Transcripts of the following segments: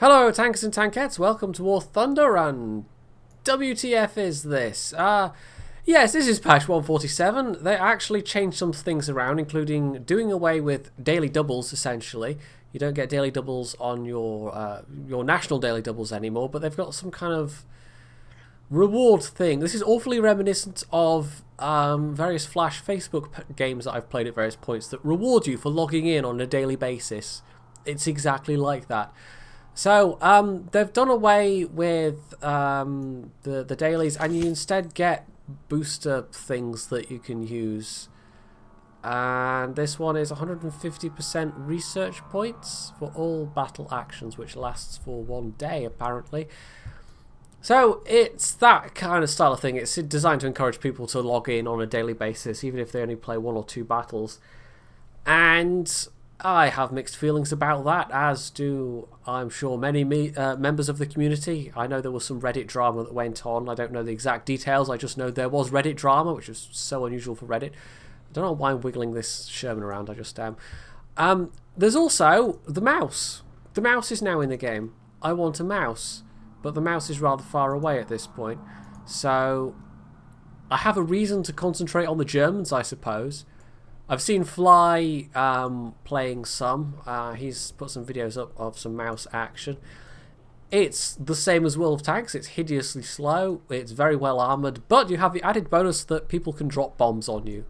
Hello tankers and tankettes, welcome to War Thunder and WTF is this? Yes, this is patch 147. They actually changed some things around, including doing away with daily doubles essentially. You don't get daily doubles on your national daily doubles anymore, but they've got some kind of reward thing. This is awfully reminiscent of various Flash Facebook games that I've played at various points that reward you for logging in on a daily basis. It's exactly like that. So they've done away with the dailies, and you instead get booster things that you can use. And this one is 150% research points for all battle actions, which lasts for 1 day apparently. So it's that kind of style of thing. It's designed to encourage people to log in on a daily basis, even if they only play 1 or 2 battles. And I have mixed feelings about that, as do, I'm sure, many members of the community. I know there was some Reddit drama that went on. I don't know the exact details. I just know there was Reddit drama, which is so unusual for Reddit. I don't know why I'm wiggling this Sherman around. I just am. There's also the mouse. The mouse is now in the game. I want a mouse, but the mouse is rather far away at this point. So I have a reason to concentrate on the Germans, I suppose. I've seen Fly playing some. He's put some videos up of some mouse action. It's the same as World of Tanks. It's hideously slow. It's very well armoured. But you have the added bonus that people can drop bombs on you.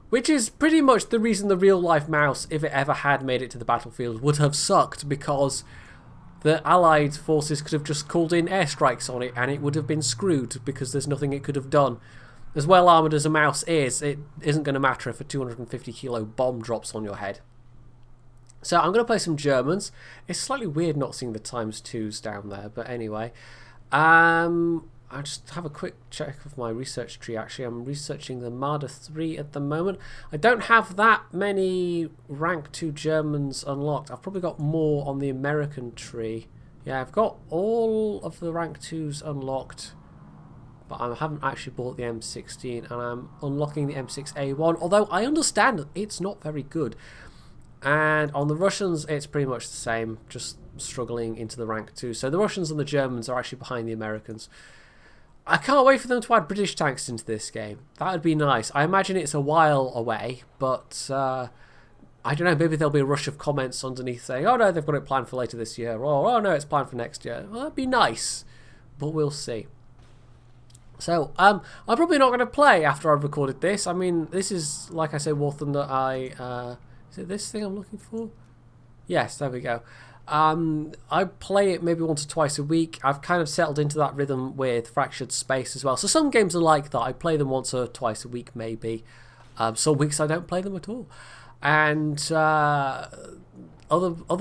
Which is pretty much the reason the real-life mouse, if it ever had made it to the battlefield, would have sucked. Because the Allied forces could have just called in airstrikes on it and it would have been screwed because there's nothing it could have done. As well armoured as a mouse is, it isn't going to matter if a 250 kilo bomb drops on your head. So I'm going to play some Germans. It's slightly weird not seeing the ×2s down there, but anyway. I'll just have a quick check of my research tree actually. I'm researching the Pz.III at the moment. I don't have that many rank 2 Germans unlocked. I've probably got more on the American tree. Yeah, I've got all of the rank 2s unlocked. But I haven't actually bought the M16, and I'm unlocking the M6A1, although I understand that it's not very good. And on the Russians, it's pretty much the same, just struggling into the rank 2. So the Russians and the Germans are actually behind the Americans. I can't wait for them to add British tanks into this game. That would be nice. I imagine it's a while away, but I don't know, maybe there'll be a rush of comments underneath saying, oh no, they've got it planned for later this year, or oh no, it's planned for next year. Well, that'd be nice, but we'll see. So, I'm probably not going to play after I've recorded this. I mean, this is, like I say, War Thunder. Is it this thing I'm looking for? Yes, there we go. I play it maybe once or twice a week. I've kind of settled into that rhythm with Fractured Space as well. So some games are like that. I play them once or twice a week, maybe. Some weeks I don't play them at all. And other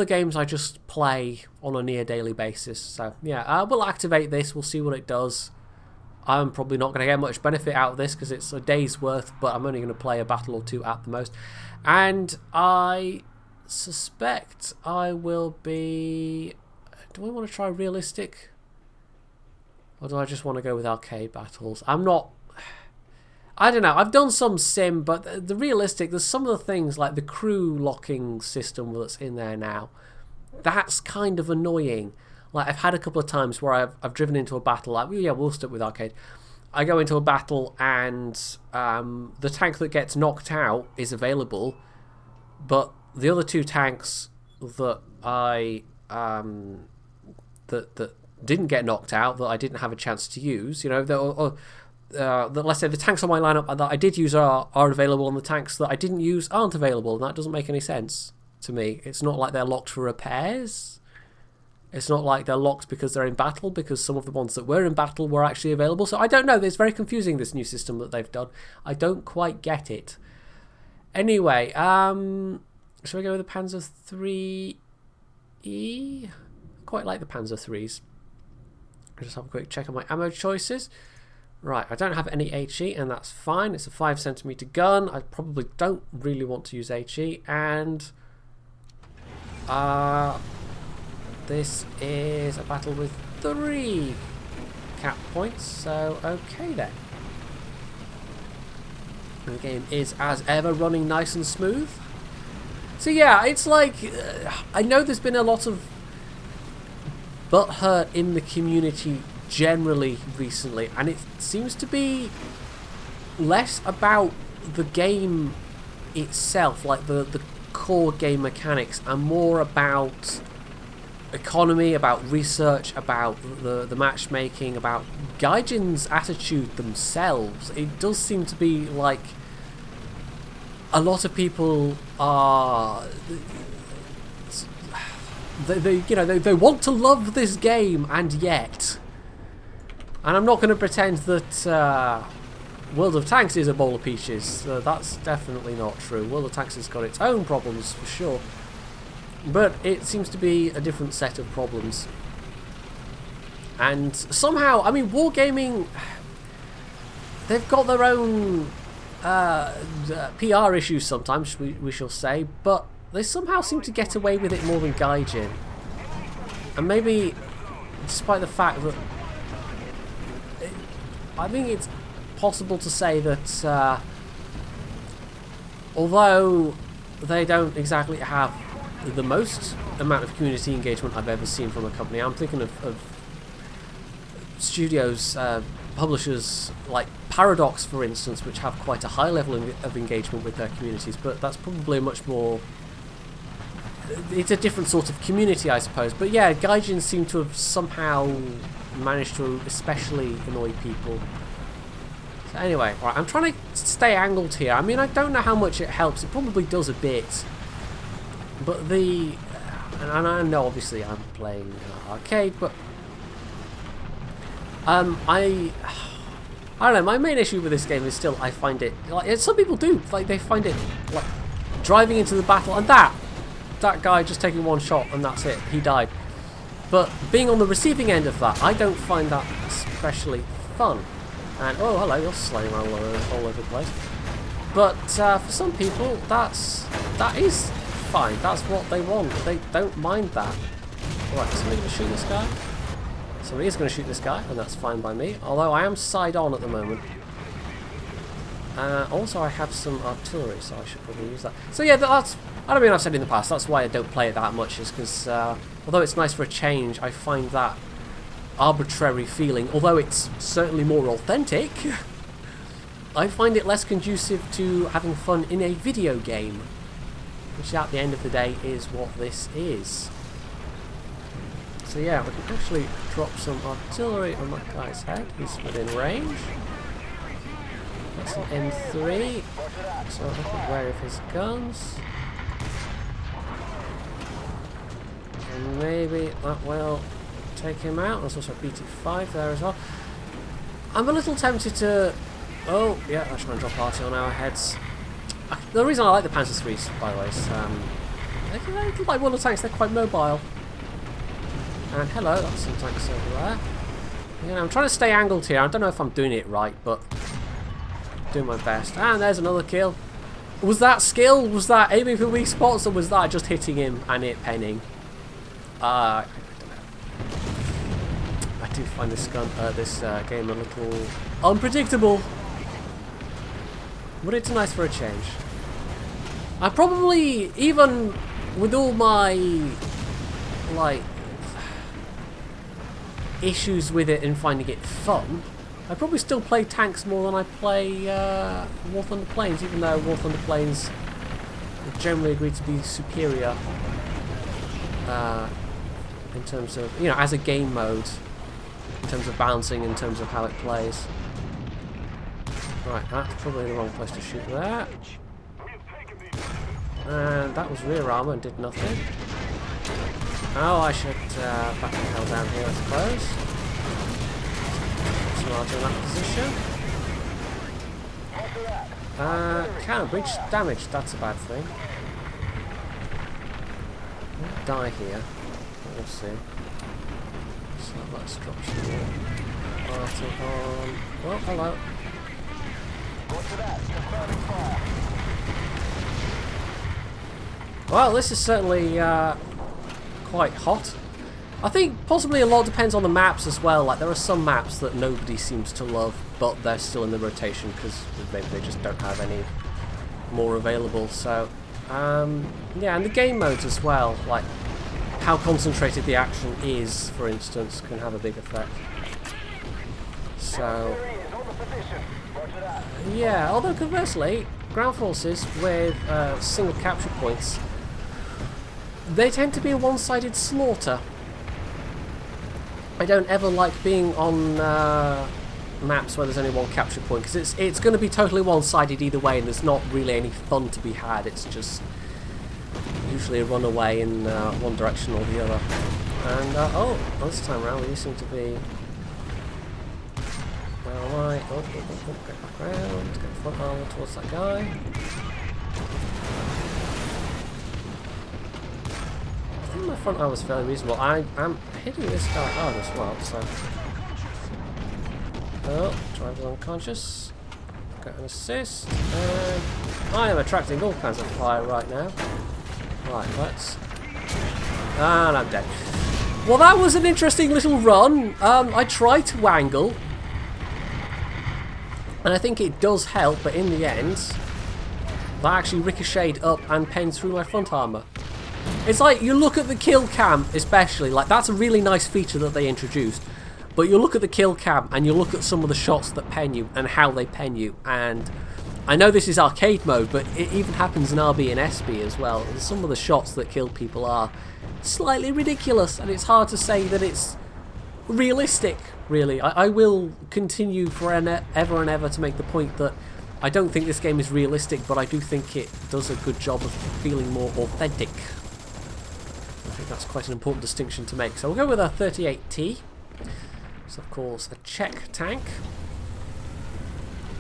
games I just play on a near daily basis. So, yeah, we'll activate this. We'll see what it does. I'm probably not going to get much benefit out of this because it's a day's worth, but I'm only going to play a battle or 2 at the most. And I suspect I will be... Do I want to try realistic? Or do I just want to go with arcade battles? I'm not... I don't know. I've done some sim, but the realistic, there's some of the things like the crew locking system that's in there now. That's kind of annoying. Like, I've had a couple of times where I've driven into a battle. Like, yeah, we'll stick with arcade. I go into a battle and the tank that gets knocked out is available, but the other 2 tanks that I that didn't get knocked out, that I didn't have a chance to use, you know, let's say the tanks on my lineup that I did use are available, and the tanks that I didn't use aren't available, and that doesn't make any sense to me. It's not like they're locked for repairs. It's not like they're locked because they're in battle, because some of the ones that were in battle were actually available. So I don't know. It's very confusing, this new system that they've done. I don't quite get it. Anyway, shall we go with the Pz.III? I quite like the Pz.IIIs. I'll just have a quick check on my ammo choices. Right, I don't have any HE, and that's fine. It's a 5cm gun. I probably don't really want to use HE, and... this is a battle with 3 cap points, so okay then. And the game is, as ever, running nice and smooth. So yeah, it's like, I know there's been a lot of butthurt in the community generally recently, and it seems to be less about the game itself, like the core game mechanics, and more about economy, about research, about the matchmaking, about gaijin's attitude themselves. It does seem to be like a lot of people are they want to love this game, and yet, and I'm not going to pretend that World of Tanks is a bowl of peaches. That's definitely not true. World of Tanks has got its own problems for sure, but it seems to be a different set of problems. And somehow, I mean, Wargaming, they've got their own PR issues sometimes, we shall say, but they somehow seem to get away with it more than Gaijin. And maybe, despite the fact that I think it's possible to say that although they don't exactly have the most amount of community engagement I've ever seen from a company, I'm thinking of studios, publishers like Paradox, for instance, which have quite a high level of engagement with their communities, but that's probably much more, it's a different sort of community, I suppose. But yeah, Gaijin seem to have somehow managed to especially annoy people. So anyway, right, I'm trying to stay angled here. I mean, I don't know how much it helps. It probably does a bit. But and I know obviously I'm playing arcade, but I don't know, my main issue with this game is still I find it, like, some people do, like, they find it like driving into the battle and that guy just taking one shot and that's it, he died. But being on the receiving end of that, I don't find that especially fun. And oh hello, you're sliding around all over the place. But for some people that is fine, that's what they want, they don't mind that. Right, is somebody going to shoot this guy? Somebody is going to shoot this guy, and that's fine by me, although I am side on at the moment. Also I have some artillery, so I should probably use that. So yeah, that's, I don't mean I've said in the past, that's why I don't play it that much, is because although it's nice for a change, I find that arbitrary feeling, although it's certainly more authentic, I find it less conducive to having fun in a video game, which at the end of the day is what this is. So yeah, we can actually drop some artillery on that guy's head, he's within range. That's an M3, so I'm aware of his guns. And maybe that will take him out. There's also a BT5 there as well. I'm a little tempted to... Oh, yeah, I'll try and drop arty on our heads. The reason I like the Pz.III, by the way, is they're like World of Tanks, they're quite mobile. And hello, that's some tanks over there. Yeah, I'm trying to stay angled here. I don't know if I'm doing it right, but I'm doing my best. And there's another kill. Was that skill? Was that aiming for weak spots, or was that just hitting him and it penning? I don't know. I do find this game a little unpredictable, but it's nice for a change. I probably, even with all my like issues with it and finding it fun, I probably still play tanks more than I play War Thunder Planes, even though War Thunder Planes are generally agreed to be superior in terms of, you know, as a game mode, in terms of balancing, in terms of how it plays. Right, that's probably the wrong place to shoot there. And that was rear armour and did nothing. Oh, I should back the hell down here, I suppose. Smarter in that position. Cannon breach damage, that's a bad thing. I'll die here. We'll see. So let's drop some more arty on. Oh, hello. Well, this is certainly quite hot. I think possibly a lot depends on the maps as well. Like, there are some maps that nobody seems to love, but they're still in the rotation because maybe they just don't have any more available. So yeah, and the game modes as well. Like, how concentrated the action is, for instance, can have a big effect. So, yeah, although conversely, ground forces with single capture points, they tend to be a one-sided slaughter. I don't ever like being on maps where there's only one capture point, because it's going to be totally one-sided either way, and there's not really any fun to be had. It's just usually a runaway in one direction or the other. And oh, this time around we seem to be. Where am I? Oh, get back around. Let's get front armor towards that guy. I think my front armor is fairly reasonable. I'm hitting this guy hard as well, so. Oh, driver's unconscious. Got an assist. And I am attracting all kinds of fire right now. Right, let's. And I'm dead. Well, that was an interesting little run. I tried to angle. And I think it does help, but in the end, that actually ricocheted up and penned through my front armor. It's like, you look at the kill cam especially, like that's a really nice feature that they introduced. But you look at the kill cam and you look at some of the shots that pen you and how they pen you. And I know this is arcade mode, but it even happens in RB and SB as well. And some of the shots that kill people are slightly ridiculous, and it's hard to say that it's realistic, really. I will continue forever and ever to make the point that I don't think this game is realistic, but I do think it does a good job of feeling more authentic. I think that's quite an important distinction to make. So we'll go with a 38T. It's of course a Czech tank.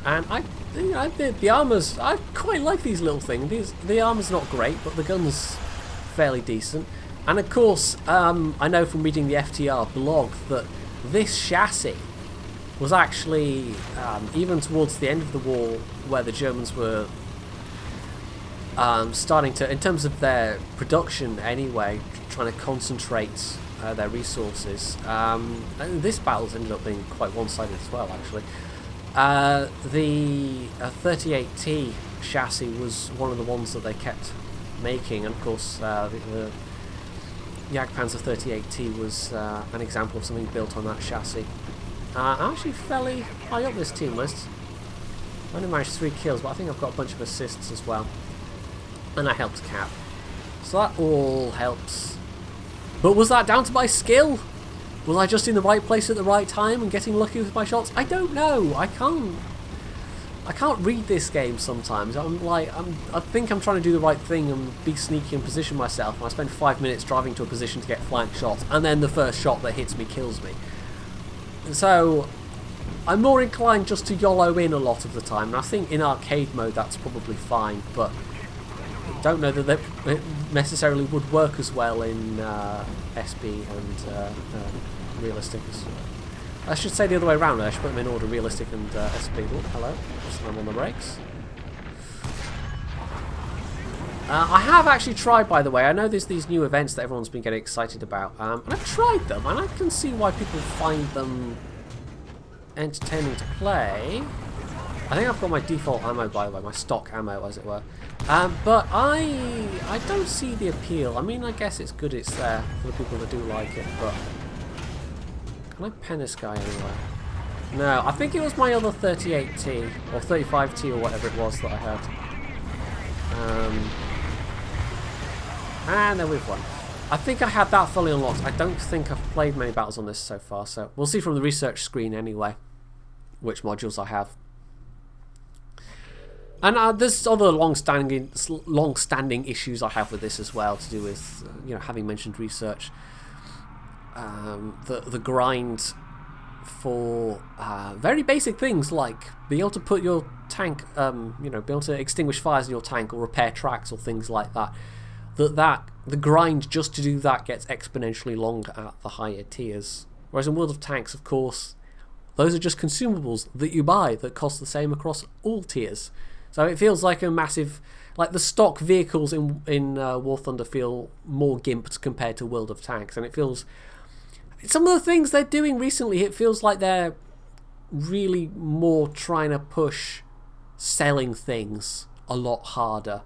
And the armor's, I quite like these little things. The armor's not great, but the gun's fairly decent. And of course, I know from reading the FTR blog that this chassis was actually, even towards the end of the war, where the Germans were starting to, in terms of their production anyway, trying to concentrate their resources. And this battle's ended up being quite one-sided as well, actually. The 38T chassis was one of the ones that they kept making, and of course the Jagdpanzer 38T was an example of something built on that chassis. I'm actually fairly high up this team list. I only managed 3 kills, but I think I've got a bunch of assists as well. And I helped Cap. So that all helps. But was that down to my skill? Was I just in the right place at the right time and getting lucky with my shots? I don't know. I can't read this game sometimes. I think I'm trying to do the right thing and be sneaky and position myself, and I spend 5 minutes driving to a position to get flank shots, and then the first shot that hits me kills me. So I'm more inclined just to YOLO in a lot of the time, and I think in arcade mode that's probably fine, but I don't know that it necessarily would work as well in SB and realistic. I should say the other way around. I should put them in order: realistic and SB. Oh, hello. Slam on the brakes. I have actually tried, by the way. I know there's these new events that everyone's been getting excited about, and I've tried them, and I can see why people find them entertaining to play. I think I've got my default ammo, by the way, my stock ammo, as it were. But I don't see the appeal. I mean, I guess it's good it's there for the people that do like it, but can I pen this guy anywhere? No, I think it was my other 38T, or 35T, or whatever it was that I had. And then we've won. I think I had that fully unlocked. I don't think I've played many battles on this so far, so we'll see from the research screen anyway which modules I have. And there's other long-standing issues I have with this as well, to do with having mentioned research. The grind for very basic things like being able to put your tank, be able to extinguish fires in your tank or repair tracks or things like that. The grind just to do that gets exponentially longer at the higher tiers. Whereas in World of Tanks, of course, those are just consumables that you buy that cost the same across all tiers. So it feels like a massive, like the stock vehicles in War Thunder feel more gimped compared to World of Tanks, and it feels, some of the things they're doing recently, it feels like they're really more trying to push selling things a lot harder.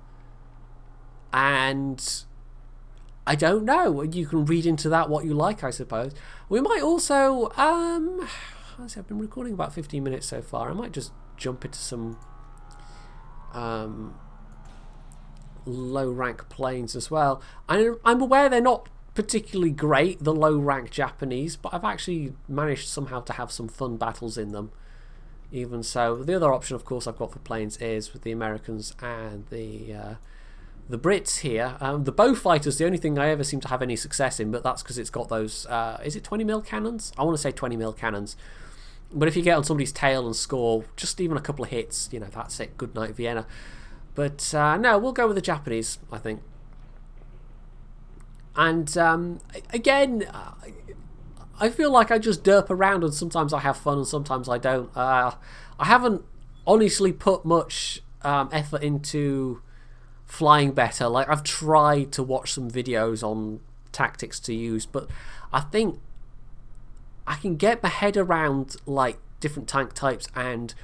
And I don't know. You can read into that what you like, I suppose. We might also, let's see, I've been recording about 15 minutes so far. I might just jump into some low rank planes as well. I'm aware they're not particularly great, the low rank Japanese, but I've actually managed somehow to have some fun battles in them. Even so, the other option, of course, I've got for planes is with the Americans and the Brits here. The bow fighter's the only thing I ever seem to have any success in, but that's because it's got those, is it 20mm cannons? I want to say 20mm cannons. But if you get on somebody's tail and score just even a couple of hits, you know, that's it. Good night, Vienna. But no, we'll go with the Japanese, I think. And again, I feel like I just derp around, and sometimes I have fun and sometimes I don't. I haven't honestly put much effort into flying better. Like, I've tried to watch some videos on tactics to use, but I think I can get my head around like different tank types, and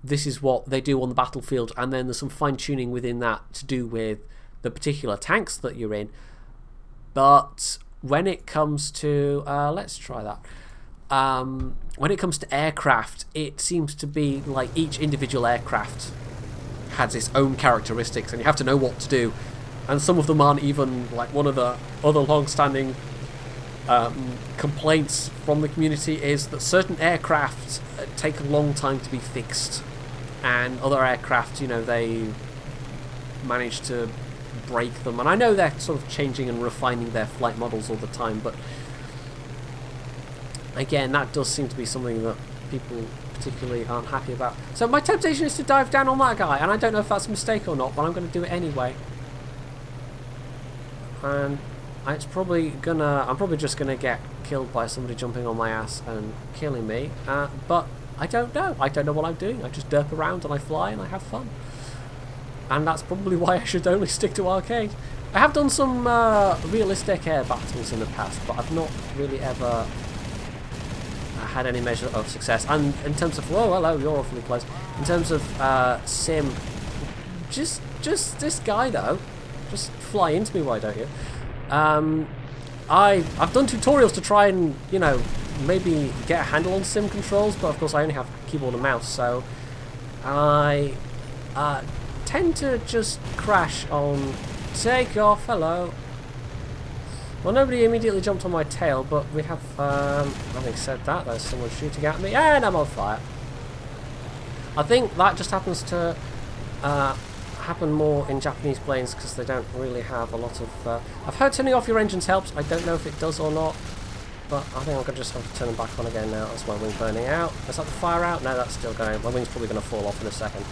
this is what they do on the battlefield, and then there's some fine-tuning within that to do with the particular tanks that you're in. But when it comes to let's try that. When it comes to aircraft, it seems to be like each individual aircraft has its own characteristics, and you have to know what to do. And some of them aren't even, like, one of the other long-standing complaints from the community is that certain aircraft take a long time to be fixed, and other aircraft, you know, they manage to break them. And I know they're sort of changing and refining their flight models all the time, but again, that does seem to be something that people particularly aren't happy about. So my temptation is to dive down on that guy, and I don't know if that's a mistake or not, but I'm going to do it anyway. And it's probably gonna, I'm probably just going to get killed by somebody jumping on my ass and killing me, but I don't know. I don't know what I'm doing. I just derp around and I fly and I have fun. And that's probably why I should only stick to arcade. I have done some realistic air battles in the past, but I've not really ever had any measure of success. And in terms of, whoa, hello, you're awfully close. In terms of sim, just this guy though, just fly into me, why don't you? I've done tutorials to try and, you know, maybe get a handle on sim controls, but of course I only have keyboard and mouse, so I tend to just crash on takeoff. Hello. Well, nobody immediately jumped on my tail, but we have, having said that, there's someone shooting at me, and I'm on fire. I think that just happens to happen more in Japanese planes because they don't really have a lot of... I've heard turning off your engines helps. I don't know if it does or not, but I think I'm going to just have to turn them back on again now. That's my wing burning out. Is that the fire out? No, that's still going. My wing's probably going to fall off in a second.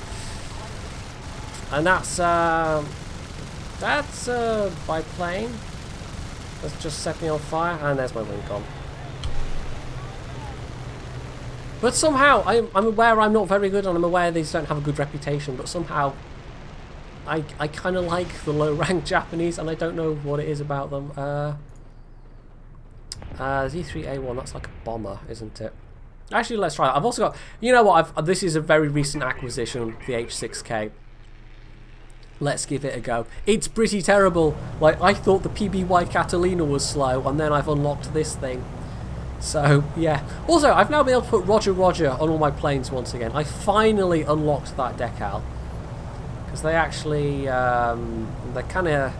And that's biplane. Let's just set me on fire, and there's my wing gone. But somehow, I'm aware I'm not very good, and I'm aware these don't have a good reputation, but somehow I kind of like the low-ranked Japanese, and I don't know what it is about them. Z3A1, that's like a bomber, isn't it? Actually, let's try that. I've also got, you know what, this is a very recent acquisition, the H6K. Let's give it a go. It's pretty terrible. Like, I thought the PBY Catalina was slow, and then I've unlocked this thing. So, yeah. Also, I've now been able to put Roger Roger on all my planes once again. I finally unlocked that decal. Because they actually, they kind of...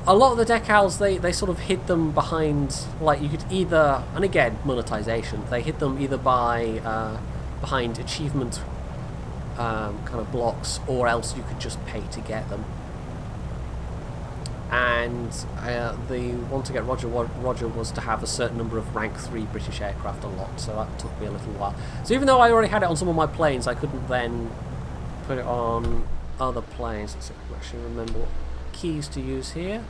A lot of the decals, they sort of hid them behind, like, you could either... And again, monetization. They hid them either by, behind achievement kind of blocks, or else you could just pay to get them. And the one to get Roger was to have a certain number of rank 3 British aircraft unlocked, so that took me a little while. So even though I already had it on some of my planes, I couldn't then put it on other planes. Let's see if I can actually remember what keys to use here.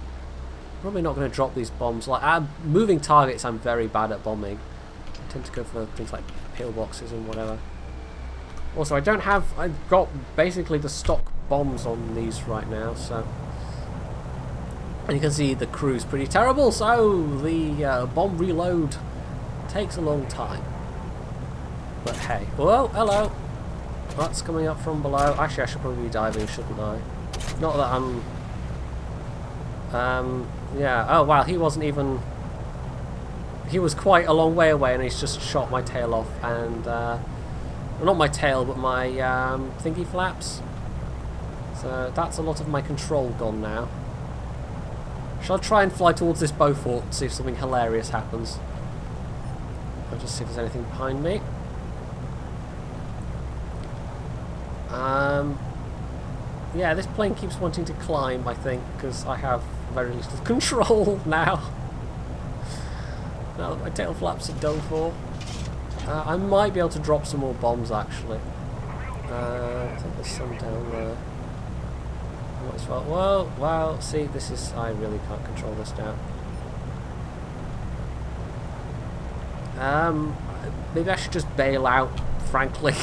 Probably not going to drop these bombs. Like, moving targets, I'm very bad at bombing. I tend to go for things like pillboxes and whatever. Also, I've got basically the stock bombs on these right now, so... And you can see the crew's pretty terrible, so the bomb reload takes a long time. But hey, whoa, hello! That's coming up from below. Actually, I should probably be diving, shouldn't I? Not that I'm... Yeah, oh wow, he wasn't even... He was quite a long way away and he's just shot my tail off and... well, not my tail, but my thingy flaps. So that's a lot of my control gone now. Shall I try and fly towards this Beaufort and see if something hilarious happens? I'll just see if there's anything behind me. Yeah, this plane keeps wanting to climb, I think, because I have very little control now. Now that my tail flaps are done for. I might be able to drop some more bombs, actually. I think there's some down there. Might as well. Whoa, wow, see, this is... I really can't control this now. Maybe I should just bail out, frankly.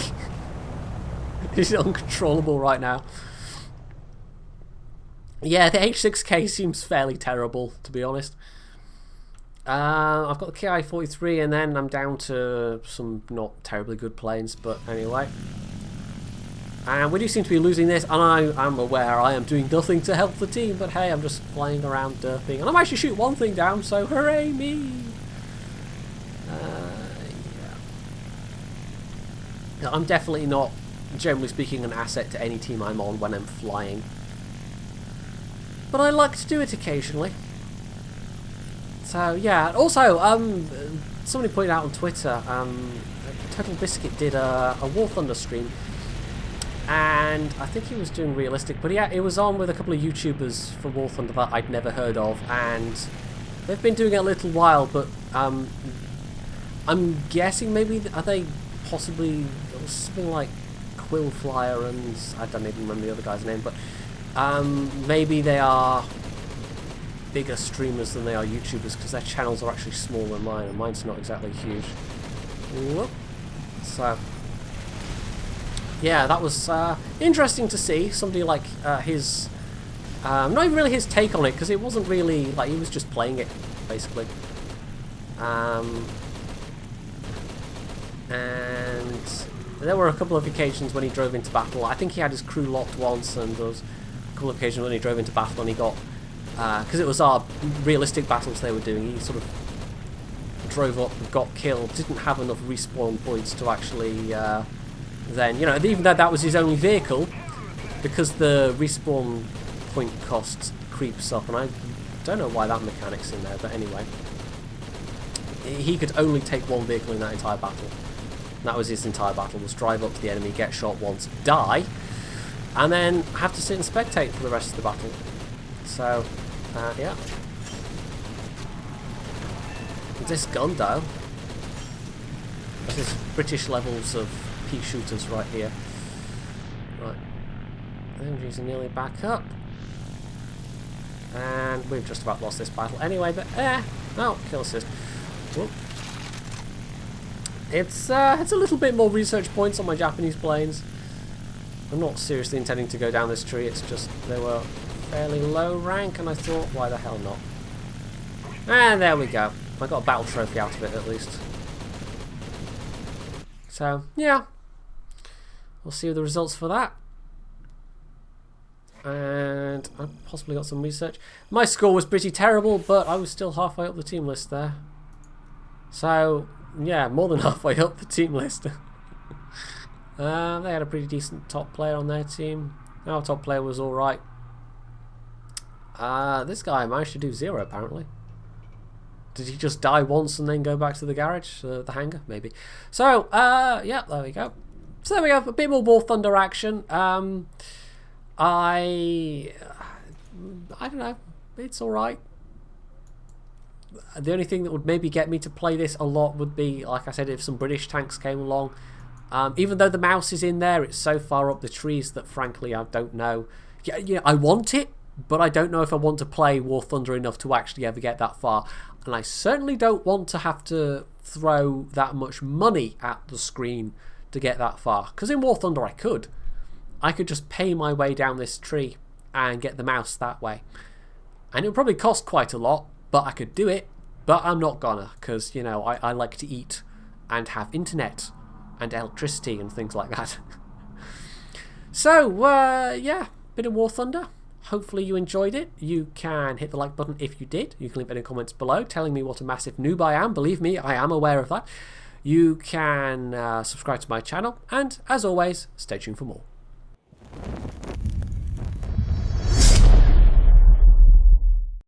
It's uncontrollable right now. Yeah, the H6K seems fairly terrible, to be honest. I've got the Ki-43 and then I'm down to some not terribly good planes, but anyway. And we do seem to be losing this, and I'm aware I am doing nothing to help the team, but hey, I'm just flying around derping. And I managed to shoot one thing down, so hooray me! Yeah. I'm definitely not, generally speaking, an asset to any team I'm on when I'm flying. But I like to do it occasionally. So yeah, also, somebody pointed out on Twitter, Total Biscuit did a War Thunder stream, and I think he was doing realistic, but yeah, it was on with a couple of YouTubers for War Thunder that I'd never heard of, and they've been doing it a little while, but I'm guessing maybe, are they possibly, something like Quillflyer and, I don't even remember the other guy's name, but maybe they are bigger streamers than they are YouTubers, because their channels are actually smaller than mine, and mine's not exactly huge. Whoop. So yeah, that was interesting to see somebody like his, not even really his take on it, because it wasn't really, like, he was just playing it, basically. And there were a couple of occasions when he drove into battle. I think he had his crew locked once, and there was a couple of occasions when he drove into battle and he got, because it was our realistic battles they were doing, he sort of drove up and got killed, didn't have enough respawn points to actually then, you know, even though that was his only vehicle, because the respawn point cost creeps up, and I don't know why that mechanic's in there, but anyway. He could only take one vehicle in that entire battle. And that was his entire battle, was drive up to the enemy, get shot once, die, and then have to sit and spectate for the rest of the battle. So, yeah. This gun, though, this is British levels of pea shooters right here. Right. Energies are nearly back up. And we've just about lost this battle anyway, but oh, kill assist. Whoop. It's a little bit more research points on my Japanese planes. I'm not seriously intending to go down this tree, it's just they were fairly low rank, and I thought, why the hell not? And there we go. I got a battle trophy out of it, at least. So, yeah. We'll see the results for that. And I possibly got some research. My score was pretty terrible, but I was still halfway up the team list there. So, yeah, more than halfway up the team list. They had a pretty decent top player on their team. Our top player was alright. This guy managed to do 0, apparently. Did he just die once and then go back to the garage? The hangar, maybe. So, yeah, there we go. So there we go, a bit more War Thunder action. I don't know, it's alright. The only thing that would maybe get me to play this a lot would be, like I said, if some British tanks came along. Even though the mouse is in there, it's so far up the trees that frankly I don't know. Yeah, I want it, but I don't know if I want to play War Thunder enough to actually ever get that far. And I certainly don't want to have to throw that much money at the screen to get that far. Because in War Thunder I could just pay my way down this tree and get the mouse that way. And it would probably cost quite a lot, but I could do it. But I'm not gonna, because, you know, I like to eat and have internet and electricity and things like that. So, yeah, bit of War Thunder. Hopefully you enjoyed it. You can hit the like button if you did. You can leave any comments below telling me what a massive noob I am. Believe me, I am aware of that. You can subscribe to my channel, and as always, stay tuned for more.